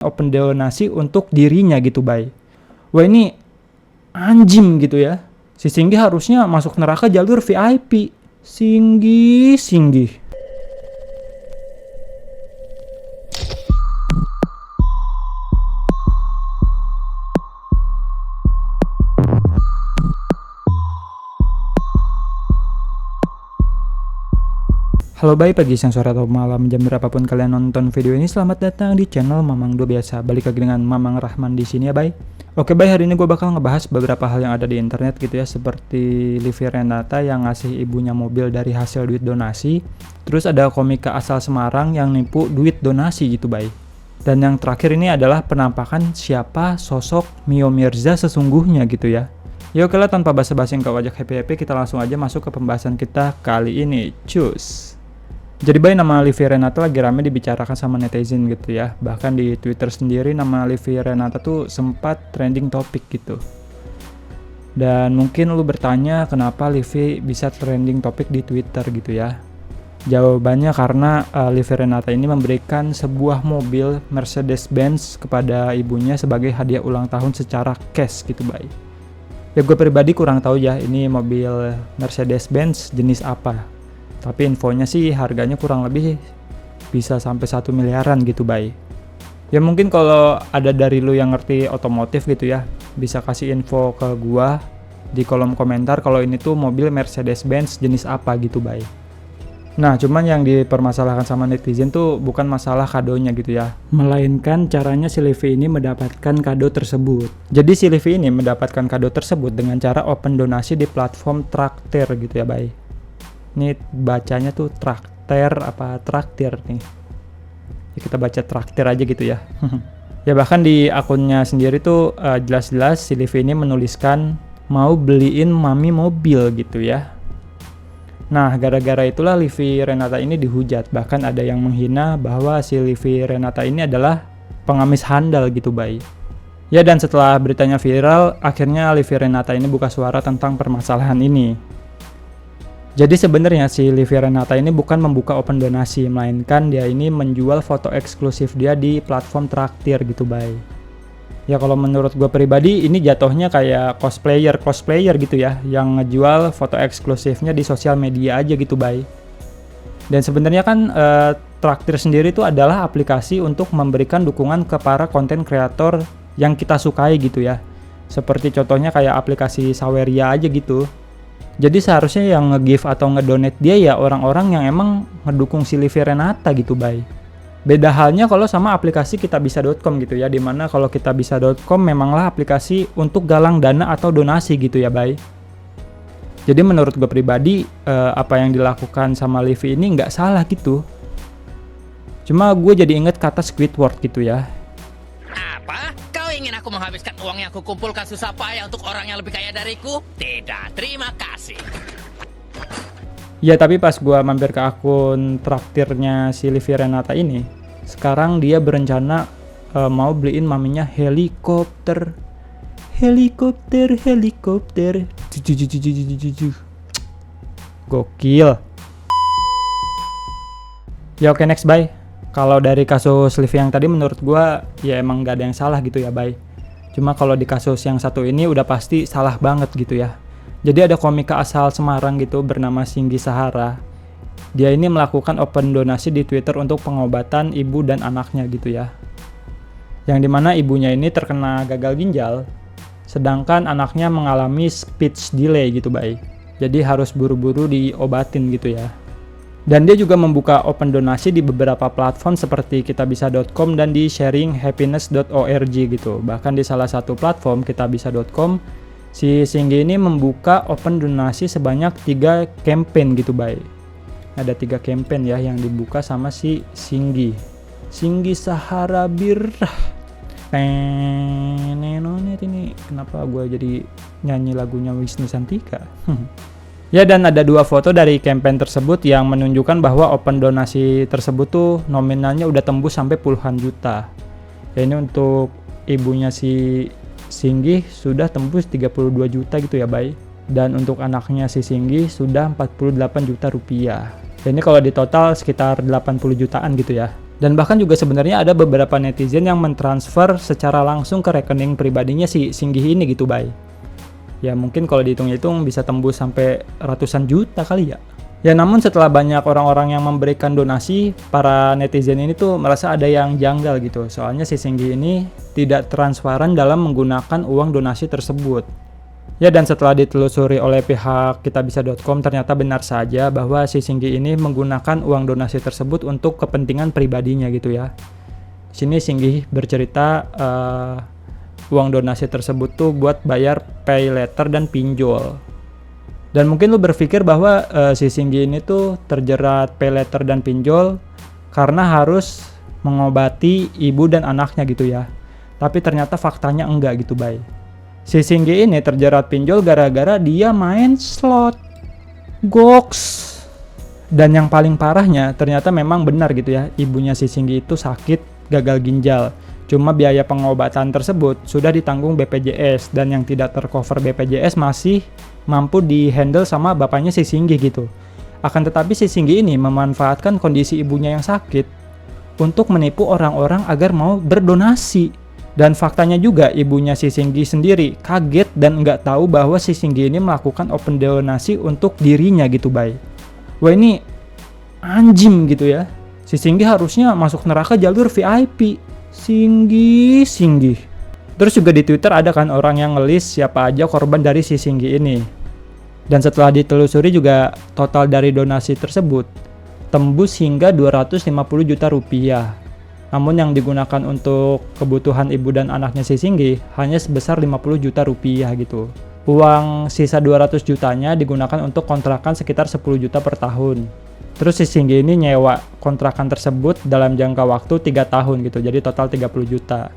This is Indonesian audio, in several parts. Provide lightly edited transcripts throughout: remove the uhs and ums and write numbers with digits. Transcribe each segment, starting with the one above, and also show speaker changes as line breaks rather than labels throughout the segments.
open donasi untuk dirinya gitu, Bay. Wah, ini anjing gitu ya. Si Singgi harusnya masuk neraka jalur VIP. Singgi. Halo, baik pagi, siang, sore, atau malam, jam berapapun kalian nonton video ini, selamat datang di channel Mamang Do Biasa. Balik lagi dengan Mamang Rahman di sini ya, Bay. Oke, Bay, hari ini gue bakal ngebahas beberapa hal yang ada di internet gitu ya, seperti Livi Renata yang ngasih ibunya mobil dari hasil duit donasi. Terus ada komika asal Semarang yang nipu duit donasi gitu, Bay. Dan yang terakhir ini adalah penampakan siapa sosok Mio Mirza sesungguhnya gitu ya. Ya oke lah, tanpa basa-basi ke wajah happy-happy, kita langsung aja masuk ke pembahasan kita kali ini. Cus. Jadi, Bay, nama Livi Renata lagi rame dibicarakan sama netizen gitu ya. Bahkan di Twitter sendiri nama Livi Renata tuh sempat trending topik gitu. Dan mungkin lu bertanya kenapa Livi bisa trending topik di Twitter gitu ya. Jawabannya karena Livi Renata ini memberikan sebuah mobil Mercedes-Benz kepada ibunya sebagai hadiah ulang tahun secara cash gitu, Bay. Ya gue pribadi kurang tahu ya ini mobil Mercedes-Benz jenis apa. Tapi infonya sih harganya kurang lebih bisa sampai 1 miliaran gitu, Bay. Ya mungkin kalau ada dari lu yang ngerti otomotif gitu ya, bisa kasih info ke gua di kolom komentar kalau ini tuh mobil Mercedes-Benz jenis apa gitu, Bay. Nah, cuman yang dipermasalahkan sama netizen tuh bukan masalah kadonya gitu ya, melainkan caranya si Livi ini mendapatkan kado tersebut. Jadi si Livi ini mendapatkan kado tersebut dengan cara open donasi di platform Traktir gitu ya, Bay. Ini bacanya tuh traktir apa traktir nih. Ya, kita baca traktir aja gitu ya. Ya bahkan di akunnya sendiri tuh jelas-jelas si Livi ini menuliskan mau beliin mami mobil gitu ya. Nah, gara-gara itulah Livi Renata ini dihujat. Bahkan ada yang menghina bahwa si Livi Renata ini adalah pengamis handal gitu, Bay. Ya, dan setelah beritanya viral, akhirnya Livi Renata ini buka suara tentang permasalahan ini. Jadi sebenarnya si Livi Renata ini bukan membuka open donasi, melainkan dia ini menjual foto eksklusif dia di platform Traktir gitu, Bay. Ya kalau menurut gue pribadi ini jatuhnya kayak cosplayer gitu ya, yang ngejual foto eksklusifnya di sosial media aja gitu, Bay. Dan sebenarnya kan Traktir sendiri itu adalah aplikasi untuk memberikan dukungan ke para konten kreator yang kita sukai gitu ya. Seperti contohnya kayak aplikasi Saweria aja gitu. Jadi seharusnya yang nge-give atau ngedonate dia ya orang-orang yang emang ngedukung si Livi Renata gitu, Bay. Beda halnya kalau sama aplikasi kitabisa.com gitu ya, dimana kalau kitabisa.com memanglah aplikasi untuk galang dana atau donasi gitu ya, Bay. Jadi menurut gue pribadi apa yang dilakukan sama Livi ini nggak salah gitu. Cuma gue jadi inget kata Squidward gitu ya.
Apa? Kau ingin aku menghabiskan uang yang aku kumpulkan susah payah untuk orang yang lebih kaya dariku? Tidak, terima kasih.
Ya tapi pas gua mampir ke akun traktirnya si Livi Renata ini, sekarang dia berencana mau beliin maminya helikopter. Gokil. Ya oke, next, Bay. Kalau dari kasus Livi yang tadi menurut gua ya emang gak ada yang salah gitu ya, Bay. Cuma kalau di kasus yang satu ini udah pasti salah banget gitu ya. Jadi ada komika asal Semarang gitu bernama Singgi Sahara. Dia ini melakukan open donasi di Twitter untuk pengobatan ibu dan anaknya gitu ya. Yang dimana ibunya ini terkena gagal ginjal, sedangkan anaknya mengalami speech delay gitu, Bay. Jadi harus buru-buru diobatin gitu ya. Dan dia juga membuka open donasi di beberapa platform seperti kitabisa.com dan di sharinghappiness.org gitu. Bahkan di salah satu platform kitabisa.com, si Singgi ini membuka open donasi sebanyak 3 campaign gitu, Bay. Ada 3 campaign ya yang dibuka sama si Singgi. Singgi Sahara Birrah. Nenonet ini kenapa gue jadi nyanyi lagunya Wisnu Santika? Ya, dan ada 2 foto dari campaign tersebut yang menunjukkan bahwa open donasi tersebut tuh nominalnya udah tembus sampai puluhan juta. Ya ini untuk ibunya si Singgi sudah tembus 32 juta gitu ya, Bay. Dan untuk anaknya si Singgi sudah 48 juta rupiah. Ya ini kalau di total sekitar 80 jutaan gitu ya. Dan bahkan juga sebenarnya ada beberapa netizen yang mentransfer secara langsung ke rekening pribadinya si Singgih ini gitu, Bay. Ya mungkin kalau dihitung-hitung bisa tembus sampai ratusan juta kali ya. Ya namun setelah banyak orang-orang yang memberikan donasi, para netizen ini tuh merasa ada yang janggal gitu. Soalnya si Singgih ini tidak transparan dalam menggunakan uang donasi tersebut. Ya dan setelah ditelusuri oleh pihak kitabisa.com ternyata benar saja bahwa si Singgih ini menggunakan uang donasi tersebut untuk kepentingan pribadinya gitu ya. Sini Singgih bercerita uang donasi tersebut tuh buat bayar pay letter dan pinjol. Dan mungkin lu berpikir bahwa si Singgih ini tuh terjerat pay letter dan pinjol karena harus mengobati ibu dan anaknya gitu ya. Tapi ternyata faktanya enggak gitu, Bay. Si Singgih ini terjerat pinjol gara-gara dia main slot goks. Dan yang paling parahnya ternyata memang benar gitu ya, ibunya si Singgih itu sakit gagal ginjal. Cuma biaya pengobatan tersebut sudah ditanggung BPJS dan yang tidak tercover BPJS masih mampu dihandle sama bapaknya si Singgih gitu. Akan tetapi si Singgih ini memanfaatkan kondisi ibunya yang sakit untuk menipu orang-orang agar mau berdonasi. Dan faktanya juga ibunya si Singgih sendiri kaget dan nggak tahu bahwa si Singgih ini melakukan open donasi untuk dirinya gitu, Bay. Wah ini anjing gitu ya. Si Singgih harusnya masuk neraka jalur VIP. Singgih. Terus juga di Twitter ada kan orang yang ngelis siapa aja korban dari si Singgih ini. Dan setelah ditelusuri juga total dari donasi tersebut tembus hingga 250 juta rupiah. Namun yang digunakan untuk kebutuhan ibu dan anaknya si Singgih hanya sebesar 50 juta rupiah gitu. Uang sisa 200 jutanya digunakan untuk kontrakan sekitar 10 juta per tahun. Terus si Singgih ini nyewa kontrakan tersebut dalam jangka waktu 3 tahun gitu. Jadi total 30 juta.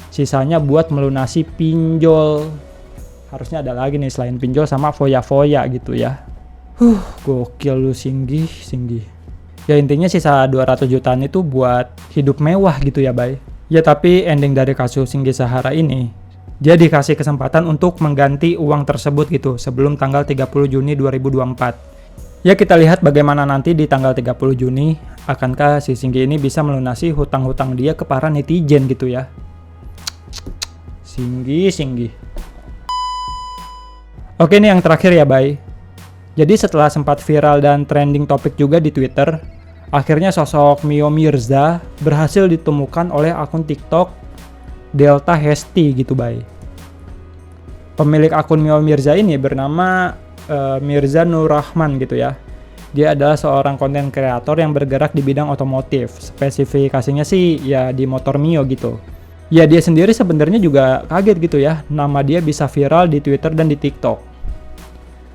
Sisanya buat melunasi pinjol. Harusnya ada lagi nih selain pinjol sama foya-foya gitu ya. Gokil lu Singgih. Ya intinya sisa 200 jutaan itu buat hidup mewah gitu ya, Bay. Ya tapi ending dari kasus Singgih Sahara ini, dia dikasih kesempatan untuk mengganti uang tersebut gitu sebelum tanggal 30 Juni 2024. Ya kita lihat bagaimana nanti di tanggal 30 Juni akankah si Singgih ini bisa melunasi hutang-hutang dia ke para netizen gitu ya. Singgih. Oke nih yang terakhir ya, Bay. Jadi setelah sempat viral dan trending topik juga di Twitter, akhirnya sosok Mio Mirza berhasil ditemukan oleh akun TikTok Delta Hesti gitu, Bay. Pemilik akun Mio Mirza ini bernama Mirza Nur Rahman gitu ya. Dia adalah seorang konten kreator yang bergerak di bidang otomotif. Spesifikasinya sih ya di motor Mio gitu. Ya dia sendiri sebenarnya juga kaget gitu ya, nama dia bisa viral di Twitter dan di TikTok.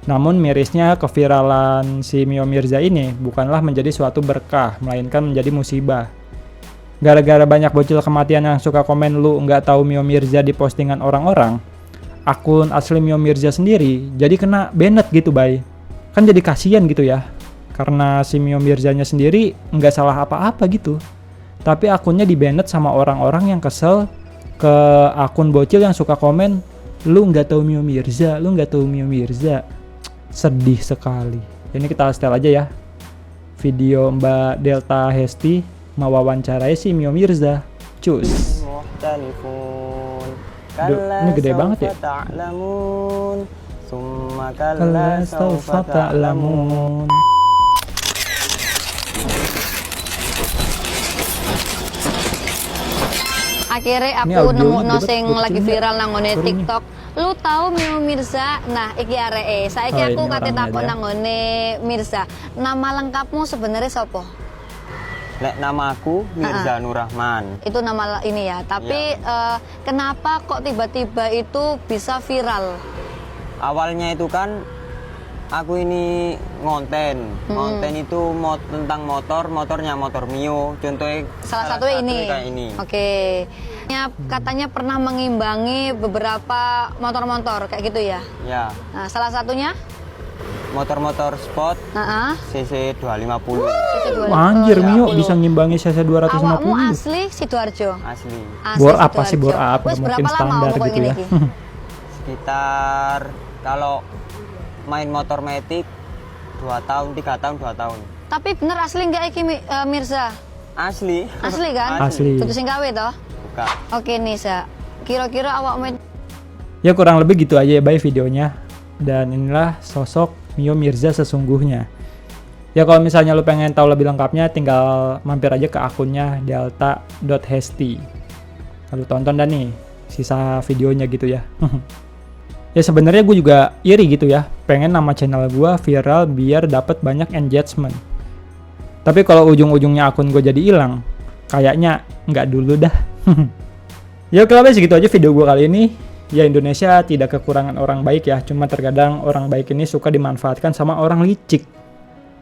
Namun mirisnya keviralan si Mio Mirza ini bukanlah menjadi suatu berkah, melainkan menjadi musibah. Gara-gara banyak bocil kematian yang suka komen lu nggak tahu Mio Mirza di postingan orang-orang, akun asli Mio Mirza sendiri jadi kena banned gitu, Bay. Kan jadi kasihan gitu ya, karena si Mio Mirzanya sendiri nggak salah apa-apa gitu. Tapi akunnya di banned sama orang-orang yang kesel ke akun bocil yang suka komen, lu nggak tahu Mio Mirza, lu nggak tahu Mio Mirza. Sedih sekali. Ini kita setel aja ya video Mbak Delta Hesti mewawancarai si Mio Mirza. Cus. Ini gede banget ya. Kalla sawfa ta'lamun.
Akhirnya
Ini
aku
audionya
nemu
gede
sing
banget,
lagi
kecilnya.
viral nanggone
Suruh nih.
TikTok. Lu tahu Mio Mirza? Nah, iki areke. Saiki
Oh,
aku
ini
kate
orangnya
takon
aja.
nanggone Mirza. Nama lengkapmu sebenarnya sopo?
Nek nama aku Mirza Nur Rahman.
Itu nama ini ya. Tapi kenapa kok tiba-tiba itu bisa viral?
Awalnya itu kan aku ini ngonten itu tentang motornya motor Mio. Contohnya
Salah satunya ini.
kayak ini.
Oke. Katanya pernah mengimbangi beberapa motor-motor kayak gitu ya.
Ya,
Nah, salah satunya
motor-motor sport
Heeh.
CC 250
Anjir, Mio
250.
bisa ngimbangi CC
Awakmu
250.
asli Sidoarjo.
asli.
Asli
Bor apa sih,
Sidoarjo.
bor up?
Wes
Mungkin
berapa lama
standar
pokoknya
gitu ya.
iki?
Sekitar kalau main motor metik 2 tahun, 3 tahun, 2 tahun.
Tapi bener asli nggak iki Mirza?
Asli.
Asli kan?
Asli.
Kudu sing gawe toh?
Bukan.
Oke Nisa, kira-kira awakmu
Ya kurang lebih gitu aja ya Bay videonya. Dan inilah sosok Mio Mirza sesungguhnya. Ya kalau misalnya lu pengen tahu lebih lengkapnya, tinggal mampir aja ke akunnya delta.hesti. Lalu tonton dan nih sisa videonya gitu ya. Ya sebenarnya gue juga iri gitu ya, pengen nama channel gue viral biar dapat banyak engagement. Tapi kalau ujung-ujungnya akun gue jadi hilang, kayaknya nggak dulu dah. Ya oke lah, segitu aja video gue kali ini. Ya Indonesia tidak kekurangan orang baik ya, cuma terkadang orang baik ini suka dimanfaatkan sama orang licik.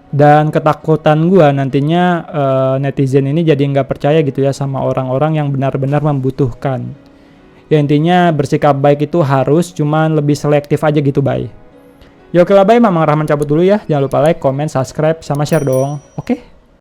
Dan ketakutan gue nantinya netizen ini jadi nggak percaya gitu ya sama orang-orang yang benar-benar membutuhkan. Ya intinya bersikap baik itu harus, cuman lebih selektif aja gitu Bay. Ya oke lah Bay, Mamang Rahman cabut dulu ya. Jangan lupa like, comment, subscribe, sama share dong. Oke?